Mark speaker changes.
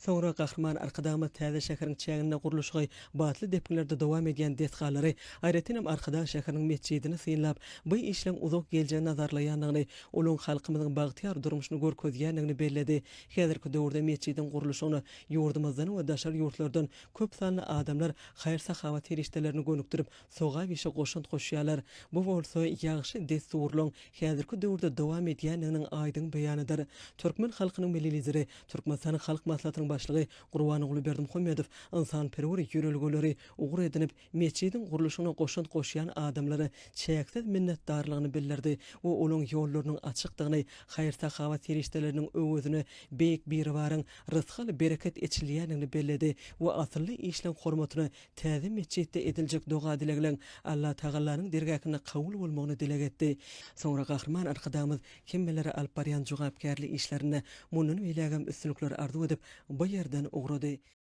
Speaker 1: Sonra qahraman arkadağıma täze şäheriniň çägine guruluşy batly depkinlerde dowam edýän destgalary aýratynam arkada şäheriniň mescidini synlap bu işleň uzak geljegini nazarlaýanlygyny, olaň halkymyzyň bagtyar durmuşyny görkezýänligini belledi. Häzirki döwürde mescidin guruluşyny ýurdumyzdan we daşar ýurtlardan köp sanly adamlar haýr-sahawat herişdelerini gönükdirip soga işe goşunt goşýarlar. Bu bolsa ýagşy desturlaň häzirki döwürde dowam edýänliginiň aýdyň beýanydyr. Türkmen halkynyň milli lideri, Türkmenistan halk maslahatynyň başlygy Gurbanoğlu Berdimuhammedow insanperwer ýörelgeleri ugur edinip mescidin guruluşyna goşunt goşýan adamlary çäksiz minnetdarlygyny bildirdi we olaň ýollarynyň açykdygyny, haýr-sahawat herişdeleriniň öwüzüne beýik bir baryň rızkyly bereket etçilýänligini belledi we asly işleň hormatyny täze mescidde ediljek doga dileglen Allah Tagalanyň dergäkine kabul bolmagyny dileg etdi. Sonra gahraman arkadamyz kimmelere alp barýan jogapkärli işlerine munun beýlegem üstünlikler arzu edip bu ýerden ugrady.